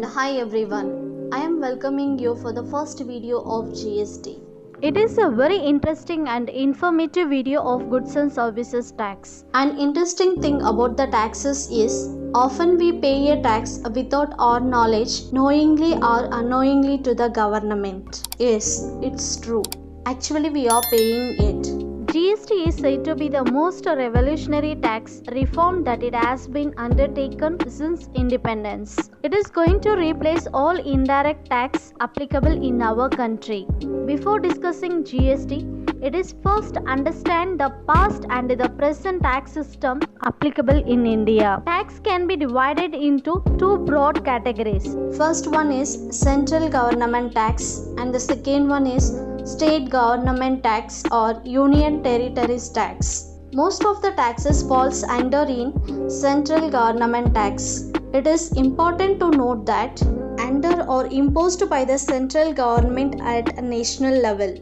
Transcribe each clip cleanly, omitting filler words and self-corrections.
and hi everyone. I am welcoming you for the first video of GST. It is a very interesting and informative video of goods and services tax. An interesting thing about the taxes is often we pay a tax without our knowledge, knowingly or unknowingly to the government. Yes, it's true. Actually, we are paying it. GST is said to be the most revolutionary tax reform that it has been undertaken since independence. It is going to replace all indirect tax applicable in our country. Before discussing GST, it is first understand the past and the present tax system applicable in India. Tax can be divided into two broad categories. First one is central government tax and the second one is state government tax or union territories tax. Most of the taxes falls under in central government tax. It is important to note that under or imposed by the central government at a national level,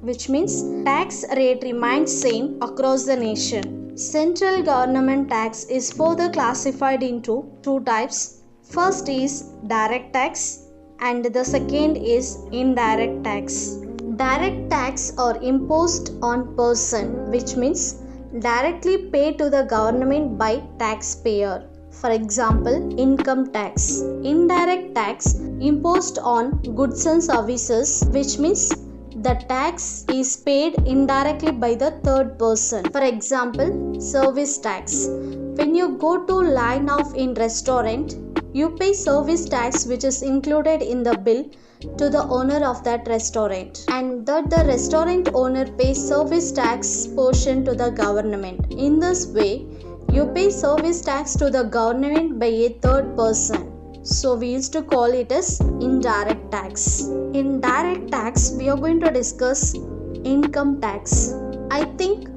which means tax rate remains same across the nation. Central government tax is further classified into two types. First is direct tax and the second is indirect tax. Direct tax are imposed on person, which means directly paid to the government by taxpayer. For example, income tax. Indirect tax imposed on goods and services, which means the tax is paid indirectly by the third person. For example, service tax. When you go to line of in restaurant, you pay service tax which is included in the bill to the owner of that restaurant, and that the restaurant owner pays service tax portion to the government. In this way, you pay service tax to the government by a third person. So we used to call it as indirect tax. In direct tax, we are going to discuss income tax. I think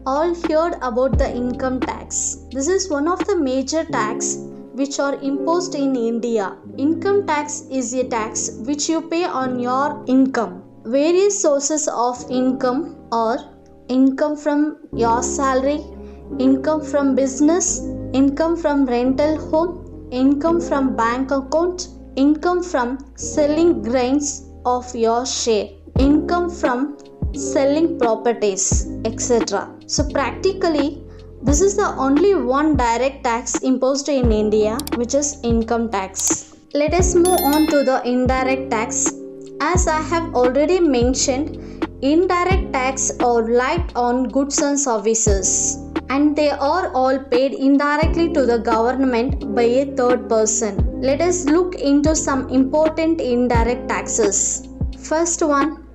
all heard about the income tax. This is one of the major tax which are imposed in India. Income tax is a tax which you pay on your income. Various sources of income are income from your salary, income from business, income from rental home, income from bank account, income from selling grains of your share, income from selling properties, etc. So practically, this is the only one direct tax imposed in India, which is income tax. Let us move on to the indirect tax. As I have already mentioned, indirect tax are light on goods and services, and they are all paid indirectly to the government by a third person. Let us look into some important indirect taxes. First one,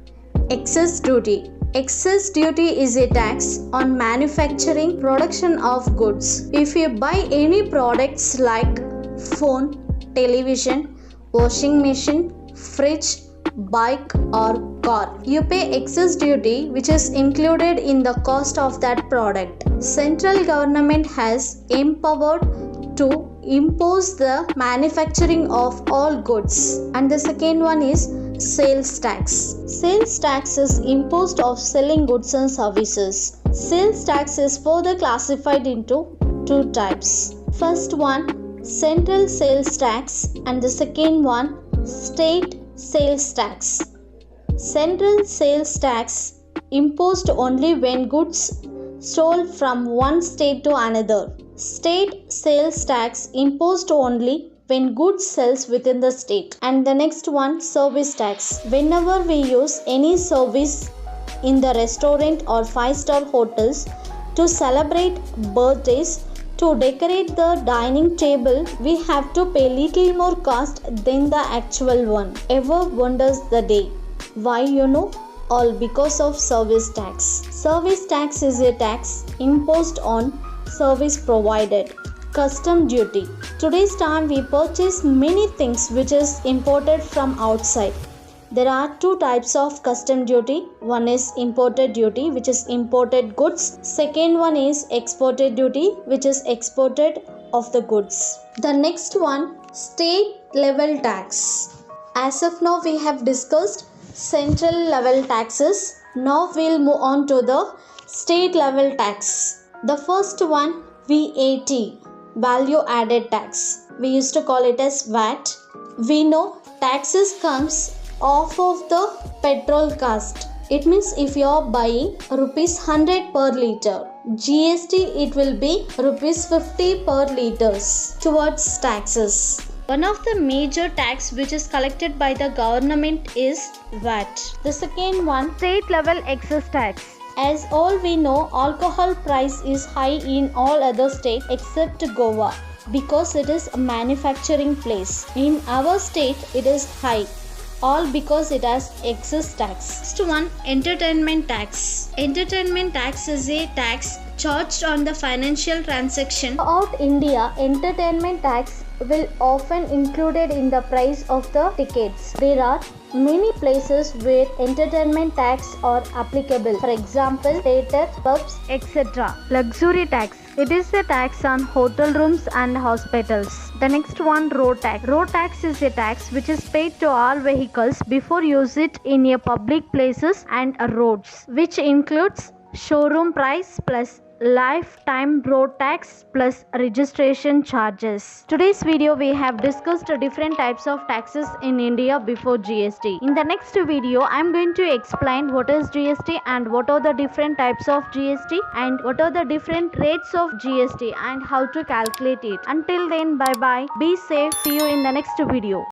excess duty. Excess duty is a tax on manufacturing production of goods. If you buy any products like phone, television, washing machine, fridge, bike or car, you pay excess duty which is included in the cost of that product. Central government has empowered to impose the manufacturing of all goods. And the second one is sales tax. Sales tax is imposed of selling goods and services. Sales tax is further classified into two types. First one, central sales tax, and the second one, state sales tax. Central sales tax imposed only when goods sold from one state to another. State sales tax imposed only when goods sells within the state. And the next one, service tax. Whenever we use any service in the restaurant or 5-star hotels to celebrate birthdays, to decorate the dining table, we have to pay little more cost than the actual one. Ever wonders the day? Why you know? All because of service tax. Service tax is a tax imposed on service provided. Custom duty. Today's time we purchase many things which is imported from outside. There are two types of custom duty. One is imported duty, which is imported goods. Second one is exported duty, which is exported of the goods. The next one, state level tax. As of now we have discussed central level taxes. Now we'll move on to the state level tax. The first one, VAT, value added tax. We used to call it as VAT. We know taxes comes off of the petrol cost. It means if you are buying rupees 100 per liter, GST it will be rupees 50 per liters towards taxes. One of the major tax which is collected by the government is VAT. The second one, State level excess tax. as all we know, alcohol price is high in all other states except Goa because it is a manufacturing place. In our state, it is high. All because it has excess tax. Next one, entertainment tax. Entertainment tax is a tax charged on the financial transaction. Throughout India, entertainment tax will often included in the price of the tickets. There are many places where entertainment tax are applicable. For example, theatre, pubs, etc. Luxury tax. It is a tax on hotel rooms and hospitals. The next one, road tax. Road tax is a tax which is paid to all vehicles before use it in a public places and roads, which includes showroom price plus lifetime road tax plus registration charges. Today's video we have discussed different types of taxes in India before GST. In the next video I am going to explain what is GST and what are the different types of GST and what are the different rates of GST and how to calculate it. Until then, bye bye, be safe, see you in the next video.